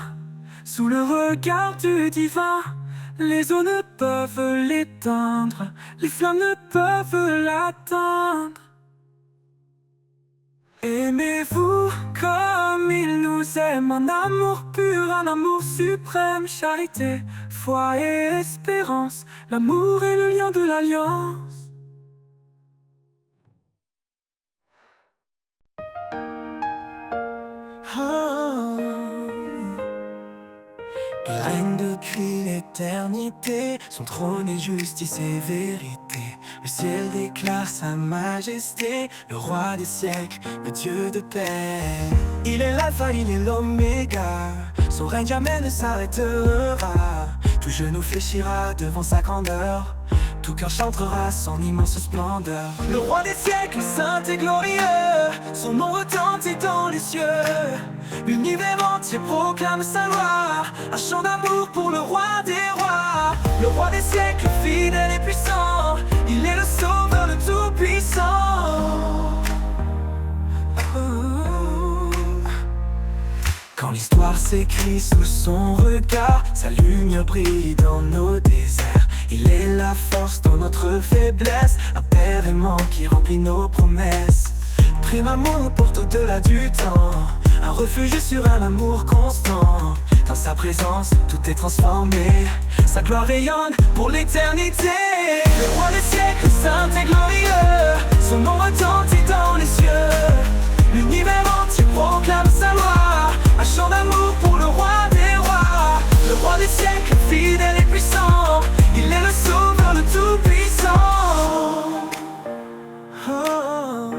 sous le regard du divin. Les eaux ne peuvent l'éteindre, les flammes ne peuvent l'atteindre. Aimez-vous comme il nous aime, un amour pur, un amour suprême. Charité, foi et espérance, l'amour est le lien de l'alliance. Il règne depuis l'éternité, son trône est justice et vérité. Le ciel déclare sa majesté, le roi des siècles, le Dieu de paix. Il est l'alpha, il est l'oméga, son son règne jamais ne s'arrêtera. Tout genou fléchira devant sa grandeur, tout cœur chantera son immense splendeur. Le roi des siècles, saint et glorieux, son nom retentit dans les cieux. L'univers entier proclame sa gloire, un chant d'amour pour le roi des rois. Le roi des siècles, fidèle et puissant, il est le sauveur, le tout-puissant. Quand l'histoire s'écrit sous son regard, sa lumière brille dans nos déserts. Il est la force dans notre faiblesse, un père aimant qui remplit nos promesses. Prime amour porte au-delà du temps, un refuge sur un amour constant. Dans sa présence, tout est transformé, sa gloire rayonne pour l'éternité. Le roi des siècles, saint et glorieux, son nom retentit dans les cieux. L'univers entier proclame sa gloire, un chant d'amour pour le roi des rois. Le roi des siècles, fidèle et puissant, il est le sauveur, le tout-puissant. Oh.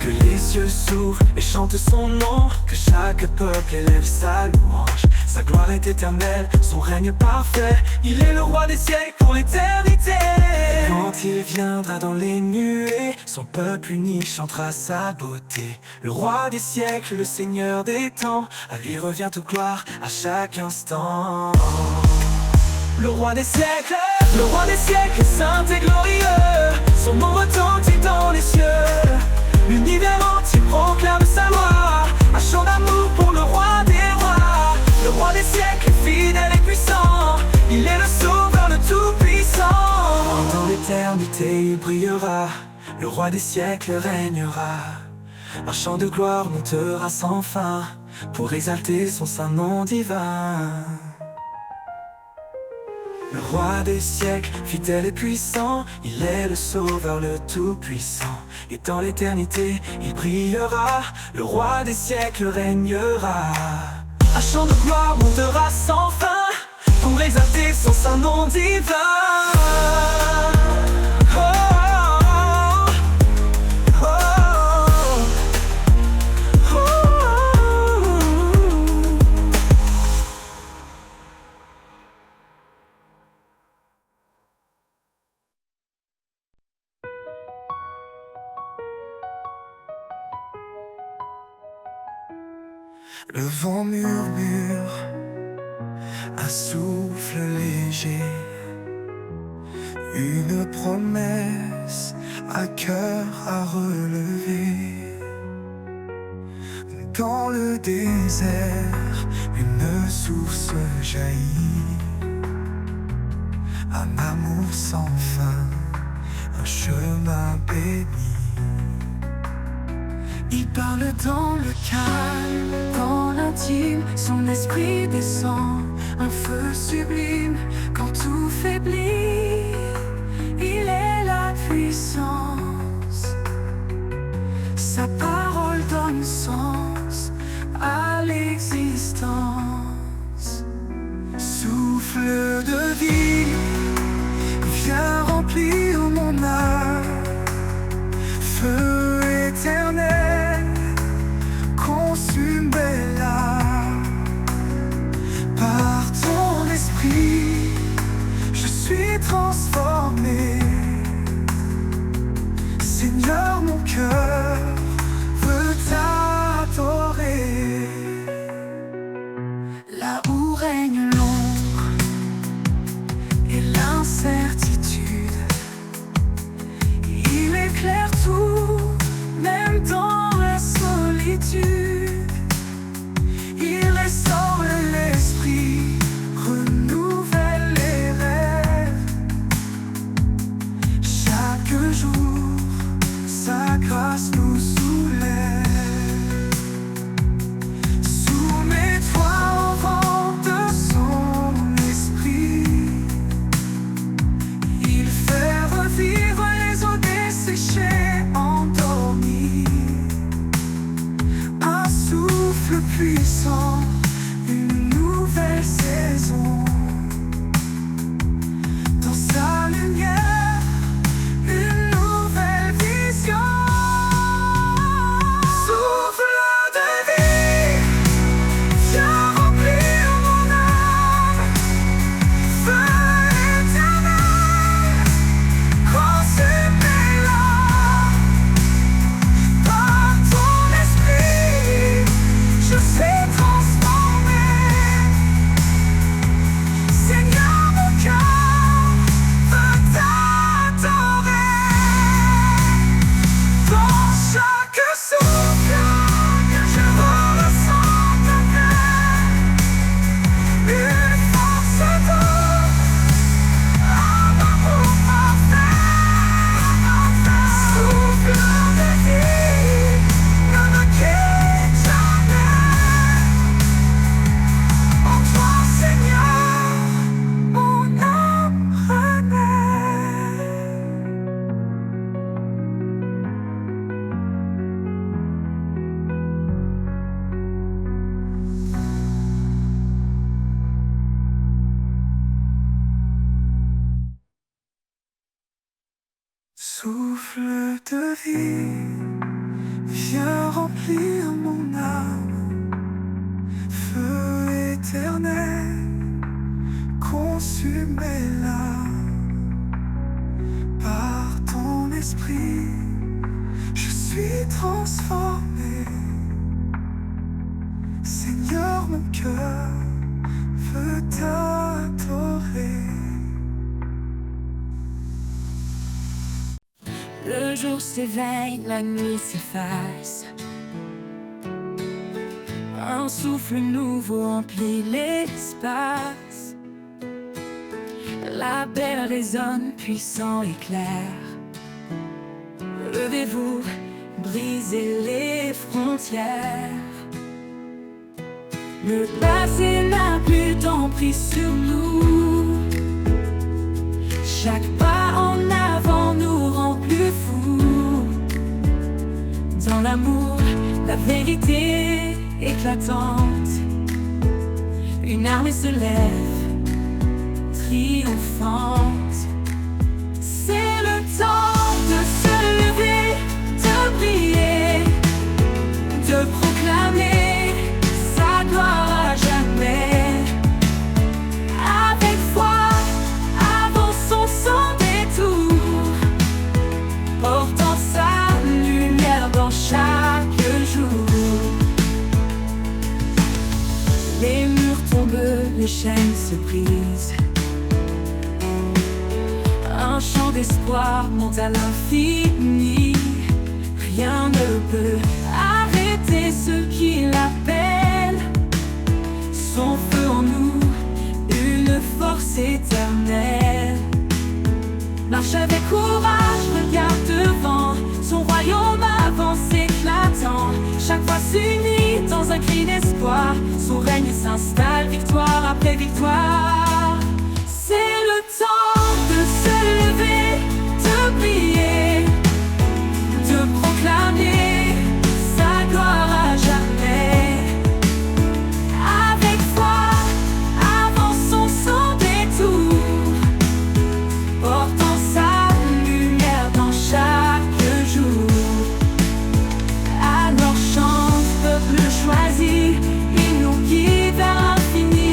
Que les cieux s'ouvrent et chantent son nom, que chaque peuple élève sa louange. Sa gloire est éternelle, son règne parfait, il est le roi des siècles pour l'éternité. Quand il viendra dans les nuées, son peuple uni chantera sa beauté. Le roi des siècles, le seigneur des temps, à lui revient toute gloire à chaque instant. Le roi des siècles, saint et glorieux, son nom retentit dans les cieux. L'univers entier proclame sa gloire, un chant d'amour pour le roi des rois. Le roi des siècles, fidèle et puissant, il est le sauveur, le tout-puissant. Dans l'éternité il brillera, le roi des siècles régnera. Un chant de gloire montera sans fin, pour exalter son saint nom divin. Le roi des siècles, fidèle et puissant, il est le sauveur, le tout-puissant. Et dans l'éternité, il brillera, le roi des siècles régnera. Un chant de gloire montera sans fin, pour exalter son saint nom divin. Oh, oh, oh, oh. Le vent murmure, un souffle léger, une promesse, un cœur à relever. Dans le désert, une source jaillit, un amour sans fin, un chemin béni. Il parle dans le calme, dans l'intime, son esprit descend, un feu sublime, quand tout faiblit, il est la puissance. Sa parole donne sens à l'existence. Souffle de vie, viens remplir mon âme. Feu éternel, consume-la. Par ton esprit, je suis transformé. Seigneur, mon cœur veut t'adorer. Là où règne l'ombre et l'incertitude, il éclaire tout, même dans la solitude. Il restaure l'esprit, renouvelle les rêves. Chaque jour, sa grâce Souffle de vie, viens remplir mon âme. Feu éternel, consume mes larmes. Par ton esprit, je suis transformé. Seigneur, mon cœur veut t'adorer. Le jour s'éveille, la nuit s'efface. Un souffle nouveau emplit l'espace. La belle résonne, puissant et clair. Levez-vous, brisez les frontières. Le passé n'a plus d'emprise sur nous. Chaque pas en avant nous rend plus fous. Dans l'amour, la vérité éclatante, une armée se lève, triomphante. C'est le temps de se lever, de prier, de proclamer sa gloire à jamais. Avec foi, avançons sans détour, portant sa lumière dans chaque jour. Les murs tombent, les chaînes se brisent. Un chant d'espoir monte à l'infini. Rien ne peut arrêter ceux qui l'appellent. Son feu en nous, une force éternelle. Marche avec courage, regarde devant. Son royaume avance éclatant. Chaque fois s'unit dans un cri d'espoir. Son règne s'installe, victoire après victoire. C'est le temps de se lever, de prier, de proclamer sa gloire à jamais. Avec foi, avançons sans détour, portant sa lumière dans chaque jour. Alors chante, peuple choisi, il nous guide vers l'infini.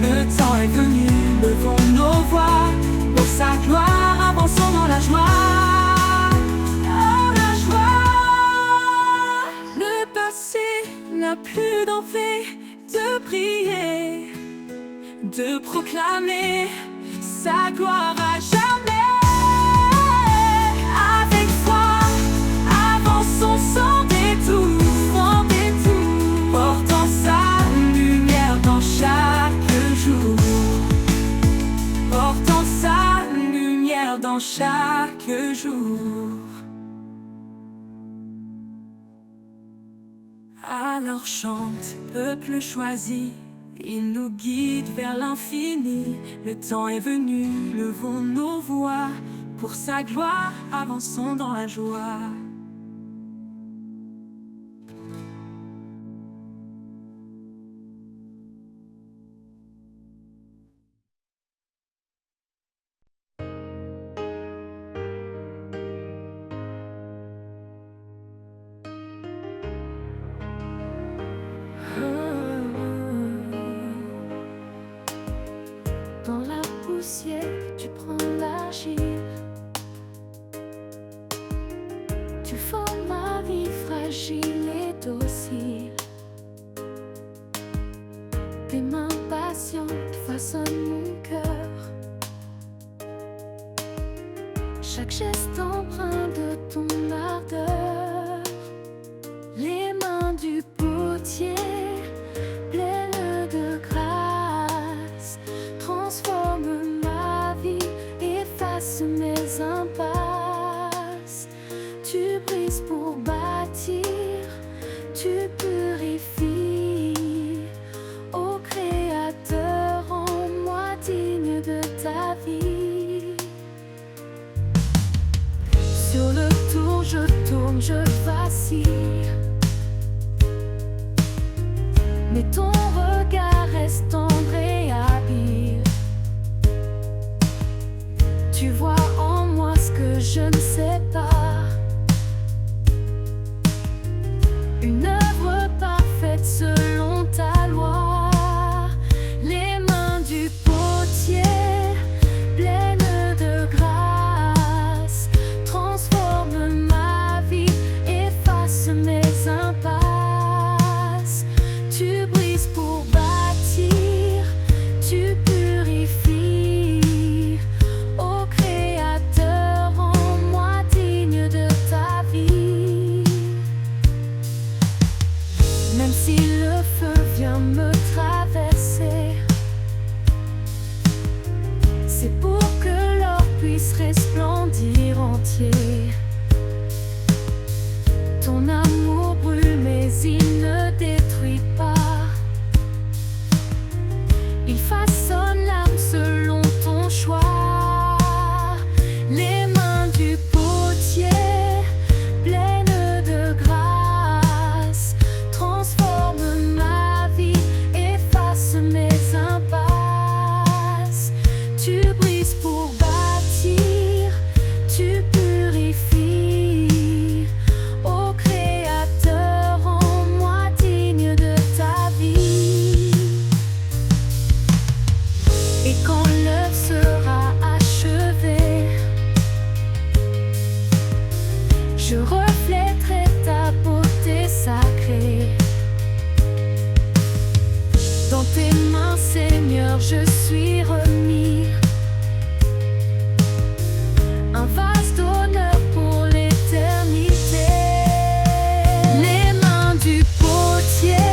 Le temps est venu, levons nos voix, pour sa gloire, avançons dans la joie. Dans la joie. Le passé n'a plus d'envie de prier, de proclamer sa gloire à jamais. Avec foi, avançons sans détour, portant sa lumière dans chaque jour, portant sa lumière dans chaque jour. Alors chante, peuple choisi, il nous guide vers l'infini. Le temps est venu, levons nos voix, pour sa gloire, avançons dans la joie. Dans la poussière, tu prends l'argile. Tu formes ma vie fragile et docile. Tes mains patientes façonnent mon cœur. Chaque geste empreint de ton ardeur. Les mains du potier, pleines de grâce, transforment ma vie, efface mes impasses. Tu brises pour bâtir, tu purifies. Ô Créateur, rends-moi digne de ta vie. Sur le tour, je tourne, je vacille. Mais ton regard reste tendre et habile. Tu vois en moi ce que que je ne sais pas. Une œuvre parfaite selon ta loi. Les mains du potier, pleines de grâce, transforment ma vie, effacent mes impasses. Tu brises pour bâtir, tu purifies. Ô Créateur, rends-moi digne de ta vie. Même si le feu vient me traverser, c'est pour que l'or puisse resplendir entier. Ton amour brûle mais il ne détruit pas. Il façonne l'âme selon ton choix. Les mains du potier, pleines de grâce, transforment ma vie, effacent mes impasses. Tu brises pour bâtir, tu purifies. Ô Créateur, rends-moi digne de ta vie. Et quand l'œuvre sera achevée, je reflèterai ta beauté sacrée. Dans tes mains, Seigneur, je suis remis, un vase d'honneur pour l'éternité. Les mains du potier,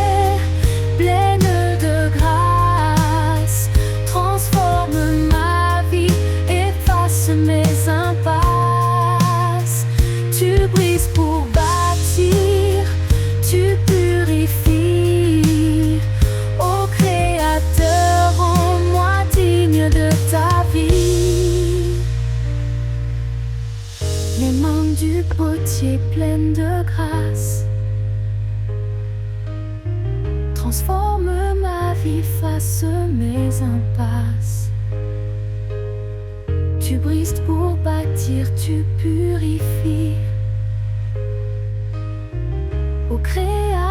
pleines de grâce, transforment ma vie, effacent mes impasses. Tu brises pour bâtir, tu purifies. Ô Créateur, rends-moi digne de ta vie. Les mains du potier pleines de grâce transforment ma vie, efface mes impasses. Tu brises pour bâtir, tu purifies. Ô Créateur,